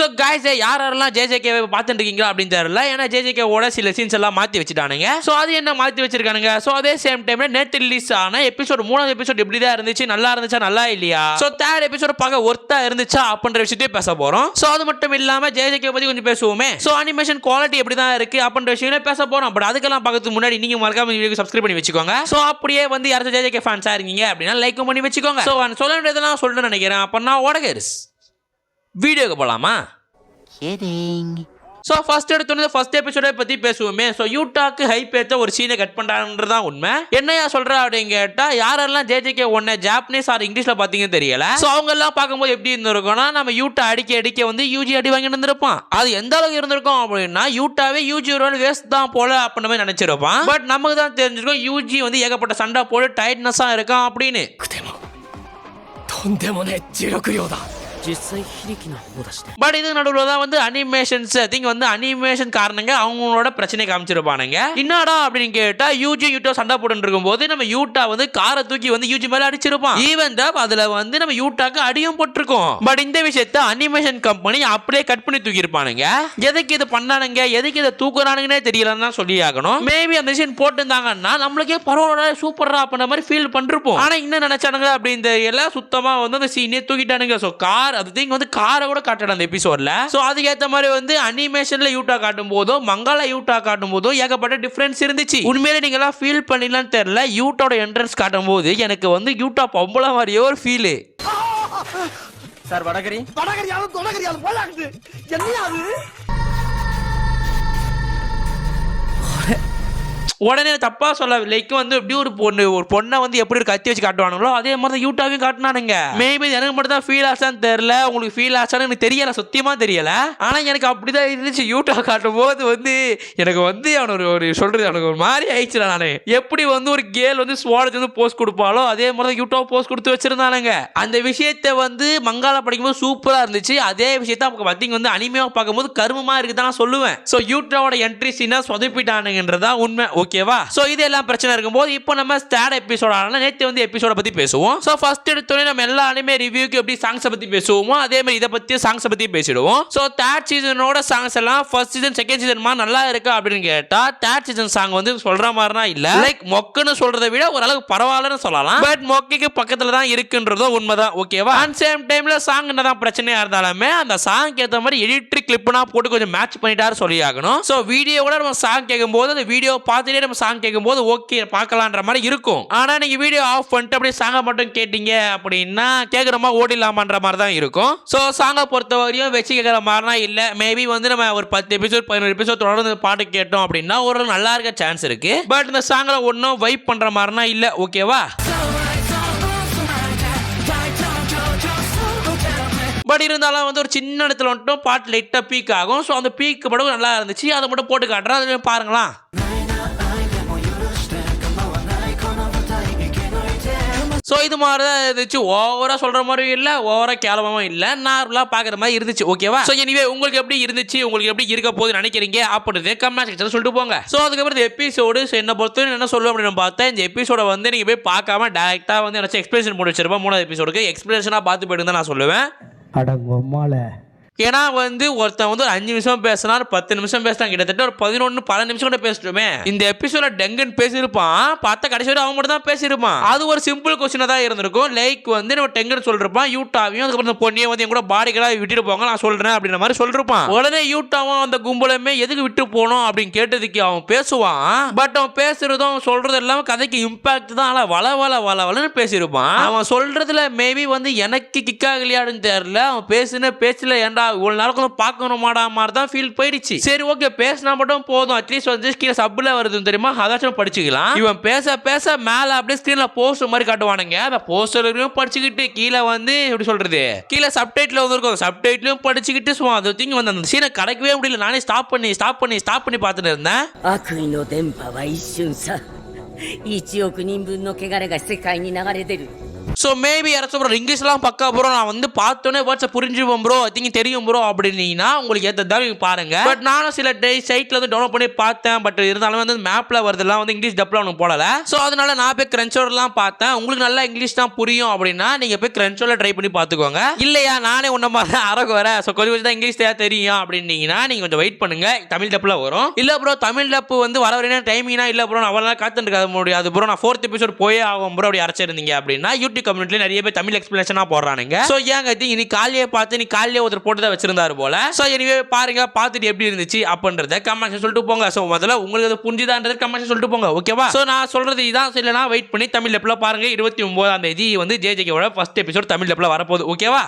So guys யாரெல்லாம் JJK பார்த்துட்டு இருக்கீங்க அப்படின்னு தெரியல. ஏன்னா JJK ஓட சில சீன்ஸ் எல்லாம் மாத்தி வச்சிட்டானுங்க. சோ அது என்ன மாத்தி வச்சிருக்கானுங்க. சோ அதே சேம் டைம்ல நேத்து ரிலீஸ் ஆன எபிசோட் 3வது எபிசோட் எப்படி தான் இருந்துச்சு, நல்லா இருந்துச்சா நல்லா இல்லையா, சோ 3rd எபிசோட் பார்க்க ஒர்த்தா இருந்துச்சா அப்படின்ற விஷயத்தை பேச போறோம். சோ அது மட்டும் இல்லாம JJK பத்தி கொஞ்சம் பேசுவோமே. சோ அனிமேஷன் குவாலிட்டி எப்படி தான் இருக்கு அப்படின்ற விஷயங்களை பேச போறோம். பட் அதுக்கெல்லாம் பார்க்கிறதுக்கு முன்னாடி நீங்க மறக்காம வீடியோக்கு சப்ஸ்கிரைப் பண்ணி வச்சுக்கோங்க. சோ அப்படியே வந்து யாராச்சும் JJK ஃபேன்ஸா இருக்கீங்க அப்படின்னா லைக் பண்ணி வச்சுக்கோங்க. சோ சொல்ல வேண்டியதெல்லாம் சொல்லணும்னு நினைக்கிறேன். அப்பனா ஓடகர்ஸ் வீடியோக்கு போலாமா? சோ ஃபர்ஸ்ட் எடுத்தோனே ஃபர்ஸ்ட் எபிசோட பத்தி பேசுவோமே. சோ யூட்டாக்கு ஹைப் ஏத்த ஒரு சீனை கட் பண்றாங்கன்றதா உண்மை. என்னையா சொல்ற அப்படின்னு கேட்டா யாரெல்லாம் JJK ஒன்ன ஜாப்பனீஸ் ஆர் இங்கிலீஷ்ல பாத்தீங்கன்னு தெரியல. சோ அவங்க எல்லாம் பார்க்கும்போது எப்படி இருந்திருக்கும்னா நம்ம யூட்டா அடிக்க வந்து யூஜி அடி வாங்கி இருந்திருப்பான். அது எந்த அளவுக்கு இருந்திருக்கும் அப்படின்னா யூட்டாவே யூஜி ஒரு வேஸ்ட் தான் போல அப்படின்ற மாதிரி நினைச்சிருப்பான். பட் நமக்கு தான் தெரிஞ்சிருக்கும் யூஜி வந்து ஏகப்பட்ட சண்டை போட்டு டைட்னஸா இருக்கான் அப்படின்னு. பட் இது நடுவில் தான் வந்து அனிமேஷன்ஸ் திங்க் வந்து அனிமேஷன் காரணங்க அவங்களோட பிரச்சனை காமிச்சிருப்பானுங்க. என்னடா அப்படின்னு கேட்டா யூஜி யூட்டோ சண்டை போட்டு இருக்கும் போது நம்ம யூட்டா வந்து காரை தூக்கி வந்து யூஜி மேல அடிச்சிருப்பான். ஈவன் அதுல வந்து நம்ம யூட்டாக்கு அடியும் போட்டிருக்கோம். பட் இந்த விஷயத்த அனிமேஷன் கம்பெனி அப்படியே கட் பண்ணி தூக்கி இருப்பானுங்க. எதுக்கு இது பண்ணானுங்க, எதுக்கு இதை தூக்குறானுங்கன்னே தெரியலன்னு தான் சொல்லி ஆகணும். மேபி அந்த விஷயம் போட்டுருந்தாங்கன்னா நம்மளுக்கே பரவாயில்ல சூப்பரா அப்படின்ற மாதிரி ஃபீல் பண்ணிருப்போம். ஆனா என்ன நினைச்சானுங்க அப்படின்னு தெரியல, சுத்தமா வந்து அந்த சீனே தூக்கிட்டானுங்க. சோ கார் அது திங் வந்து காரை கூட காட்டல அந்த எபிசோட்ல. சோ அதுக்கு ஏத்த மாதிரி வந்து அனிமேஷன்ல யூட்டா காட்டும் போதும் மங்கால யூட்டா காட்டும் போதும் ஏகப்பட்ட டிஃபரன்ஸ் இருந்துச்சு. உண்மையிலே நீங்க எல்லாம் ஃபீல் பண்ணீங்களான்னு தெரியல. யூட்டாவோட என்ட்ரன்ஸ் காட்டும் போது எனக்கு வந்து யூட்டா பொம்பளை மாதிரியே ஒரு ஃபீல். சார் வடகரியாலும் தொடகரியாலும் போலாக்குது என்னையா அது? உடனே தப்பா சொல்லவில்லைக்கு வந்து எப்படி ஒரு பொண்ணை வந்து எப்படி ஒரு கத்தி வச்சு காட்டுவானுங்களோ அதே மாதிரி தான் யூட்டாவையும் காட்டினானுங்க. மேபி எனக்கு மட்டும் தான் ஃபீல் ஆச்சான்னு தெரியல, உங்களுக்கு ஃபீல் ஆச்சான்னு எனக்கு தெரியல, சத்தியமா தெரியல. ஆனா எனக்கு அப்படிதான் இருந்துச்சு. யூட்டா காட்டும் போது வந்து எனக்கு வந்து அவன் ஒரு சொல்றது எனக்கு ஒரு மாதிரி ஆயிடுச்சு. நானு எப்படி வந்து ஒரு கேர்ள் வந்து ஸ்வாடச்சு வந்து போஸ்ட் கொடுப்பாலோ அதே மாதிரி தான் யூட்டா போஸ்ட் கொடுத்து வச்சிருந்தானுங்க. அந்த விஷயத்தை வந்து மங்கால படிக்கும்போது சூப்பரா இருந்துச்சு. அதே விஷயத்தை பார்த்தீங்க வந்து அனிமையா பார்க்கும்போது கருமமா இருக்குதான் நான் சொல்லுவேன். ஸோ யூட்டாவோட என்ட்ரி சீனா சொதப்பிட்டானுங்கன்றதா உண்மை. ஓகேவா? சோ இதெல்லாம் பிரச்சனை இருக்கும்போது இப்போ நம்ம ஸ்டார்ட் எபிசோட் ஆனா நேத்து வந்து எபிசோட பத்தி பேசுவோம். சோ ஃபர்ஸ்ட் எடுத்தோனே நம்ம எல்லா அனிமே ரிவ்யூக்கு எப்படி சாங்ஸ் பத்தி பேசுவோமோ அதே மாதிரி இத பத்தி சாங்ஸ் பத்தி பேசிடுவோம். சோ தேர்ட் சீசனோட சாங்ஸ் எல்லாம் ஃபர்ஸ்ட் சீசன் செகண்ட் சீசன் மாதிரி நல்லா இருக்கு அப்படின்னு கேட்டா தேர்ட் சீசன் சாங் வந்து சொல்ற மாதிரினா இல்ல. லைக் மொக்கன்னு சொல்றதை விட ஓரளவுக்கு பரவாயில்லன்னு சொல்லலாம். பட் மொக்கைக்கு பக்கத்துல தான் இருக்குன்றதோ உண்மைதான். ஓகேவா? அண்ட் சேம் டைம்ல சாங் என்னதான் பிரச்சனையா இருந்தாலுமே அந்த சாங் ஏத்த மாதிரி எடிட்டர் கிளிப்னா போட்டு கொஞ்சம் மேட்ச் பண்ணிட்டாரு சொல்லி ஆகணும். சோ வீடியோவோட நம்ம சாங் கேட்கும்போது அந்த வீடியோ பார்த்துட்டே நம்ம சாங் கேட்கும்போது ஓகே பார்க்கலான்ற மாதிரி இருக்கும். ஆனா நீங்க வீடியோ ஆஃப் பண்ணிட்டு அப்படியே சாங்க மட்டும் கேட்டீங்க அப்படின்னா கேட்குறமா ஓடிடலாமான்ற மாதிரி தான் இருக்கும். ஸோ சாங்கை பொறுத்த வரையும் வச்சு கேட்குற மாதிரினா இல்லை. மேபி வந்து நம்ம ஒரு 10 எபிசோட் 11 எபிசோட் தொடர்ந்து பாட்டு கேட்டோம் அப்படின்னா ஒரு நல்லா இருக்க சான்ஸ் இருக்கு. பட் இந்த சாங்ல ஒன்றும் வைப் பண்ற மாதிரினா இல்லை. ஓகேவா? பட் இருந்தாலும் வந்து ஒரு சின்ன இடத்துல மட்டும் பாட்டு லைட்டா பீக் ஆகும். ஸோ அந்த பீக் மட்டும் நல்லா இருந்துச்சு. அதை மட்டும் போட்டு காட்டுறேன், அதை பாருங்களா. ஸோ இது மாதிரி தான் இருந்துச்சு. ஓவரா சொல்ற மாதிரி இல்லை, ஓவரா கேவலமாவும் இல்லை, நார்மலா பார்க்குற மாதிரி இருந்துச்சு. ஓகேவா? ஸோ எனிவே உங்களுக்கு எப்படி இருந்துச்சு, உங்களுக்கு எப்படி இருக்க போகுது நினைக்கிறீங்க அப்படின்னு கமெண்ட் செக்ஷன் சொல்லிட்டு போங்க. ஸோ அதுக்கப்புறம் இந்த எபிசோடு என்ன பொறுத்தவரை என்ன சொல்லுவோம் அப்படின்னு பார்த்தா இந்த எபிசோட வந்து நீங்க போய் பார்க்காம டேரக்டா வந்து எனக்கு எக்ஸ்பிளேஷன் போட்டு வச்சிருப்பேன். 3வது எபிசோடுக்கு எக்ஸ்பிளேஷனா பார்த்து போயிட்டு தான் நான் சொல்லுவேன். அடங்கம்மால ஏன்னா வந்து ஒருத்தன் வந்து ஒரு 5 நிமிஷம் பேசினா 10 நிமிஷம் பேசினா கிட்டத்தட்ட ஒரு 11-12 நிமிஷம் கூட பேசிட்டுமே. இந்த எபிசோட டெங்கன் பேசியிருப்பான், பார்த்தா கடைசி வரை அவன் மட்டும் தான் பேசியிருப்பான். அது ஒரு சிம்பிள் கொஸ்டினா தான் இருந்திருக்கும். லைக் வந்து நம்ம டெங்கன் சொல்லிருப்பான் யூட்டாவையும் அதுக்கப்புறம் பொண்ணியை வந்து என் கூட பாடிகளாக விட்டுட்டு போங்க நான் சொல்றேன் அப்படின்ற மாதிரி சொல்லிருப்பான். உடனே யூட்டாவும் அந்த கும்பலுமே எதுக்கு விட்டு போனோம் அப்படின்னு கேட்டதுக்கு அவன் பேசுவான். பட் அவன் பேசுறதும் சொல்றது எல்லாம் கதைக்கு இம்பாக்ட் தான். ஆனால் வளன்னு பேசியிருப்பான். அவன் சொல்றதுல மேபி வந்து எனக்கு கிக்காகலையாடுன்னு தெரியல. அவன் பேசல ஏன்டா இவ்வளவு நேரம் பார்க்கணுமாடா மாதிரி தான் ஃபீல் போயிடுச்சு. சரி ஓகே பேசினா மட்டும் போதும், அட்லீஸ்ட் வந்து கீழே சப்ல வருது தெரியுமா, அதாச்சும் படிச்சுக்கலாம். இவன் பேச மேல அப்படியே ஸ்கிரீன்ல போஸ்டர் மாதிரி காட்டுவானுங்க. அந்த போஸ்டரையும் படிச்சுக்கிட்டு கீழே வந்து எப்படி சொல்றது கீழே சப்டைட்டில் வந்து இருக்கும், சப்டைட்டிலும் படிச்சுக்கிட்டு சும்மா அது திங்க வந்து அந்த சீனை கிடைக்கவே முடியல. நானே ஸ்டாப் பண்ணி பார்த்துட்டு இருந்தேன். 1億人分の汚れが世界に流れ出る。ஸோ மேபி யாராச்சும் ப்ரோ இங்கிலீஷ்லாம் பக்கா ப்ரோ நான் வந்து பார்த்தோன்னே வேர்ட்ஸை புரிஞ்சுவோம் ப்ரோ திங்க தெரியும் ப்ரோ அப்படின்னீங்கன்னா உங்களுக்கு ஏற்றதான் பாருங்க. பட் நானும் சில சைட்ல வந்து டவுன்லோட் பண்ணி பார்த்தேன். பட் இருந்தாலும் வந்து மேப்ல வரதெல்லாம் வந்து இங்கிலீஷ் டப்ல ஒன்று போடல. ஸோ அதனால நான் போய் கிரன்ச்சோர்லாம் பார்த்தேன். உங்களுக்கு நல்லா இங்கிலீஷ் தான் புரியும் அப்படின்னா நீங்க போய் கிரன்ச்சோர்ல ட்ரை பண்ணி பார்த்துக்கோங்க. இல்லையா நானே உன்ன மாதிரி அரகு வரேன் ஸோ கொஞ்சம் தான் இங்கிலீஷ் தெரியும் அப்படின்னீங்கன்னா நீங்க கொஞ்சம் வெயிட் பண்ணுங்க, தமிழ் டப்ல வரும். இல்ல ப்ரோ தமிழ் டப் வந்து வர வரையும் டைமிங்னா இல்ல ப்ரோ நான் அவ்வளோ காத்துட்டு இருக்க முடியாது ப்ரோ நான் 4th எபிசோட் போயே ஆகும் ப்ரோ அப்படி அரைச்சிருந்தீங்க அப்படின்னா யூடியூப் கம்யூனிட்டில நிறைய பேர் தமிழ் எக்ஸ்பிளேஷனா போடுறானுங்க. சோ ஏங்க நீ காலையே பார்த்து நீ காலையே ஒருத்தர் போட்டு தான் வச்சிருந்தாரு போல. சோ எனிவே பாருங்க பார்த்துட்டு எப்படி இருந்துச்சு அப்படின்றத கமெண்ட் சொல்லிட்டு போங்க. சோ முதல்ல உங்களுக்கு அது புரிஞ்சுதான்றது கமெண்ட் சொல்லிட்டு போங்க ஓகேவா. சோ நான் சொல்றது இதான் இல்லைனா வெயிட் பண்ணி தமிழ் டப்ல பாருங்க. 29ஆம் தேதி வந்து ஜேஜேகேவோட ஃபர்ஸ்ட் எபிசோட் தமிழ் டப்ல வரப்போகுது ஓகேவா.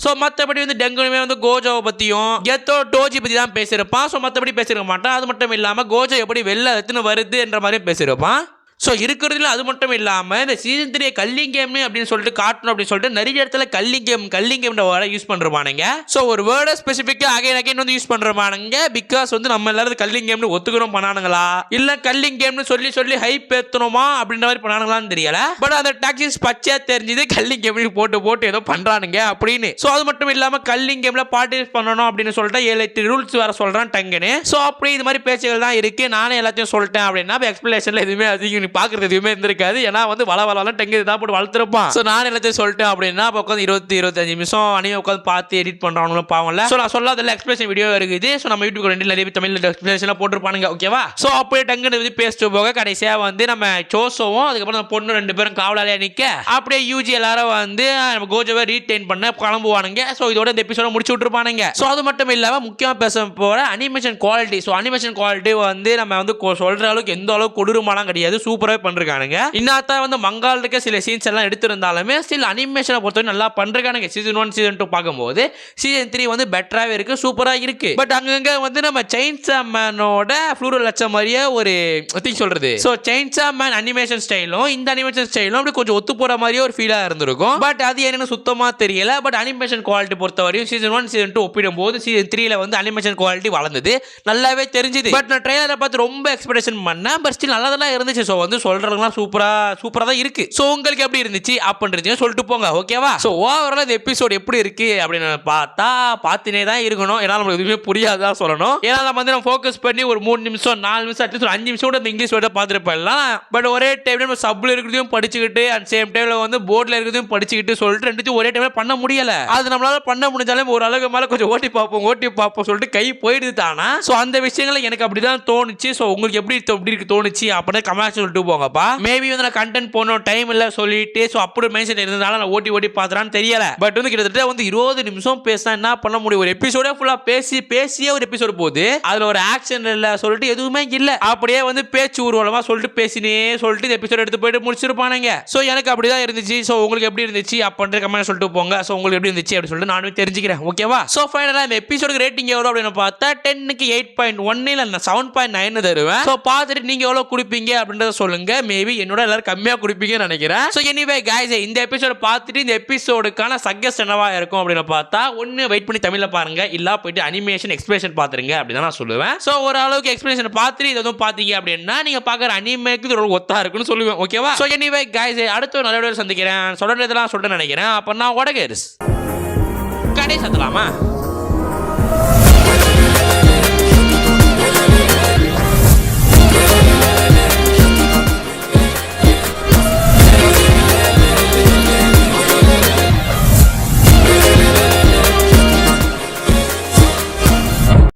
சோ மற்றபடி வந்து டெங்குனுமே வந்து கோஜோவை பத்தியும் கெத்தோ டோஜி பத்தி தான் பேசியிருப்பான். சோ மற்றபடி பேசியிருக்க மாட்டான். அது மட்டும் இல்லாம கோஜோ எப்படி வெளில எடுத்துன்னு வருது என்ற மாதிரி பேசியிருப்பான். ஸோ இருக்கிறதுல அது மட்டும் இல்லாமல் இந்த சீசன் 3 கல்லிங் கேம் அப்படின்னு சொல்லிட்டு காட்டணும் அப்படின்னு சொல்லிட்டு நிறைய இடத்துல கல்லிங் கேம்ன்ற வேர்டை யூஸ் பண்ணுறமானுங்க. ஸோ ஒரு வேர்டை ஸ்பெசிஃபிக்காக அகைன் வந்து யூஸ் பண்ணுறமானுங்க. பிகாஸ் வந்து நம்ம எல்லாரும் கல்லிங் கேம்னு ஒத்துக்கணும் பண்ணானுங்களா இல்லை கல்லிங் கேம்னு சொல்லி ஹைப் ஏற்றணுமா அப்படின்ற மாதிரி பண்ணானுங்களான்னு தெரியல. பட் அந்த டாக்ஸிஸ் பச்சையாக தெரிஞ்சது கல்லிங் கேம்னு போட்டு ஏதோ பண்ணுறானுங்க அப்படின்னு. ஸோ அது மட்டும் இல்லாமல் கல்லிங் கேமில் பார்ட்டிசிபேட் பண்ணணும் அப்படின்னு சொல்லிட்டு 7-8 ரூல்ஸ் வேறு சொல்கிறான் டங்குன்னு. ஸோ அப்படி இது மாதிரி பேச்சுகள் தான் இருக்குது. நானே எல்லாத்தையும் சொல்லிட்டேன் அப்படின்னா எக்ஸ்பிளேஷனில் எதுவுமே அதிகம் பாக்குறது எதுவுமே இருந்திருக்காது. ஏன்னா வந்து வளவலாம் டெங்கு தான் போட்டு வளர்த்துருப்பான். ஸோ நான் எல்லாத்தையும் சொல்லிட்டேன் அப்படின்னா உட்காந்து 20-25 நிமிஷம் அணியை உட்காந்து பார்த்து எடிட் பண்றவங்களும் பாவம்ல. ஸோ நான் சொல்லாத எக்ஸ்பிளேஷன் வீடியோ இருக்குது. ஸோ நம்ம யூடியூப் ரெண்டு நிறைய தமிழ் எக்ஸ்பிளேஷன் போட்டுருப்பானுங்க ஓகேவா. ஸோ அப்படியே டங்குன்னு பேசிட்டு போக கடைசியா வந்து நம்ம சோசோவும் அதுக்கப்புறம் நம்ம பொண்ணு 2 பேரும் காவலாளியா நிக்க அப்படியே யூஜி எல்லாரும் வந்து நம்ம கோஜோவை ரீடைன் பண்ண கிளம்புவானுங்க. ஸோ இதோட இந்த எபிசோட முடிச்சு விட்டுருப்பானுங்க. ஸோ அது மட்டும் இல்லாம முக்கியமா பேச போற animation quality. So animation quality வந்து நம்ம வந்து சொல்ற அளவுக்கு எந்த அளவுக்கு கொடூரமாலாம் கிடையாது. சூப்பராக பண்றானுங்க. இன்னும் வந்து மங்கால் இருக்க சில சீன்ஸ் எல்லாம் எடுத்திருந்தாலுமே ஸ்டில் அனிமேஷனை பொறுத்தவரை நல்லா பண்றானுங்க. சீசன் 1 சீசன் 2 பார்க்கும்போது சீசன் 3 வந்து பெட்டராகவே இருக்கு, சூப்பராக இருக்கு. பட் அங்கங்க வந்து நம்ம செயின்சா மேனோட ஃப்ளூரல் லட்சம் மாதிரியே ஒரு திங் சொல்றது. ஸோ செயின்சா மேன் அனிமேஷன் ஸ்டைலும் இந்த அனிமேஷன் ஸ்டைலும் அப்படி கொஞ்சம் ஒத்து போற மாதிரியே ஒரு ஃபீலா இருந்திருக்கும். பட் அது என்னன்னு சுத்தமா தெரியல. பட் அனிமேஷன் குவாலிட்டி பொறுத்தவரையும் சீசன் 1 சீசன் 2 ஒப்பிடும் போது சீசன் 3ல வந்து அனிமேஷன் குவாலிட்டி வளர்ந்தது நல்லாவே தெரிஞ்சுது. பட் நான் ட்ரெய்லரை பார்த்து ரொம்ப எக்ஸ்பெக்டேஷன் பண்ணேன். பட் ஸ்டில் நல்லா இருந்துச்சு. ஸோ வந்து சொல்றதுலாம் சூப்பரா தான் இருக்கு. சோ உங்களுக்கு எப்படி இருந்துச்சு அப்படின்றதையும் சொல்லிட்டு போங்க ஓகேவா. சோ ஓவரால் இந்த எபிசோட் எப்படி இருக்கு அப்படின்னு பார்த்தா பார்த்துனே தான் இருக்கணும். ஏன்னா நமக்கு எதுவுமே புரியாதா சொல்லணும். ஏன்னா நம்ம வந்து நம்ம ஃபோக்கஸ் பண்ணி ஒரு 3 நிமிஷம் 4 நிமிஷம் அட்லீஸ்ட் 5 நிமிஷம் கூட இந்த இங்கிலீஷ் வேர்டை பார்த்துட்டு போயிடலாம். பட் ஒரே டைம்ல நம்ம சப்ல இருக்கிறதையும் படிச்சுக்கிட்டு அண்ட் சேம் டைம்ல வந்து போர்டில் இருக்கிறதையும் படிச்சுக்கிட்டு சொல்லிட்டு ரெண்டுத்தையும் ஒரே டைம்ல பண்ண முடியல. அது நம்மளால பண்ண முடிஞ்சாலும் ஒரு அளவுக்கு மேல கொஞ்சம் ஓட்டி பார்ப்போம் சொல்லிட்டு கை போயிடுது தானா. ஸோ அந்த விஷயங்கள் எனக்கு அப்படிதான் தோணுச்சு. ஸோ உங்களுக்கு எப்படி தோணுச்சு அப்படின்னு கமெண்ட் சொல்லிட்டு போங்கப்பா. மேபி வந்து நான் கண்டென்ட் போனோம் டைம் இல்லை சொல்லிட்டு ஸோ அப்படி மைண்ட் செட் இருந்ததால நான் ஓட்டி பார்த்துறான்னு தெரியல. பட் வந்து கிட்டத்தட்ட வந்து 20 நிமிஷம் பேசினா என்ன பண்ண முடியும். ஒரு எபிசோடே ஃபுல்லாக பேசியே ஒரு எபிசோடு போகுது. அதில் ஒரு ஆக்ஷன் இல்லை சொல்லிட்டு எதுவுமே இல்லை. அப்படியே வந்து பேச்சு ஊர்வலமாக சொல்லிட்டு சொல்லிட்டு இந்த எபிசோட் எடுத்து போயிட்டு முடிச்சிருப்பானுங்க. ஸோ எனக்கு அப்படிதான் இருந்துச்சு. ஸோ உங்களுக்கு எப்படி இருந்துச்சு அப்படின்ற கமெண்ட் சொல்லிட்டு போங்க. ஸோ உங்களுக்கு எப்படி இருந்துச்சு அப்படின்னு சொல்லிட்டு நானும் தெரிஞ்சுக்கிறேன் ஓகேவா. ஸோ ஃபைனலாக இந்த எபிசோடுக்கு ரேட்டிங் எவ்வளோ அப்படின்னு பார்த்தா 10க்கு 8.1 இல்லை நான் 7.9 தருவேன். ஸோ பார்த்துட்டு நீங்கள் எவ்வளோ கொடுப்பீங்க அப்படின்றத சொல்லுங்க. மேபி என்னோட எல்லாரும் கம்மியாக கொடுப்பீங்கன்னு நினைக்கிறேன். ஸோ எனிவே கைஸ் இந்த எபிசோட பார்த்துட்டு இந்த எபிசோடுக்கான சஜஸ்ட் என்னவா இருக்கும் அப்படின்னு பார்த்தா ஒன்று வெயிட் பண்ணி தமிழில் பாருங்க, இல்ல போயிட்டு அனிமேஷன் எக்ஸ்பிரஷன் பார்த்துருங்க அப்படின்னு நான் சொல்லுவேன். ஸோ ஓரளவுக்கு எக்ஸ்பிரஷன் பார்த்துட்டு இது எதுவும் பார்த்தீங்க அப்படின்னா நீங்க பார்க்குற அனிமேக்கு இது ரொம்ப ஒத்தா இருக்குன்னு சொல்லுவேன் ஓகேவா. ஸோ எனிவே கைஸ் அடுத்த ஒரு நல்ல வீடியோ சந்திக்கிறேன். சொல்றதெல்லாம் சொல்லிட்டு நினைக்கிறேன். அப்போ நான் உடகேர்ஸ் கடை சத்தலாமா.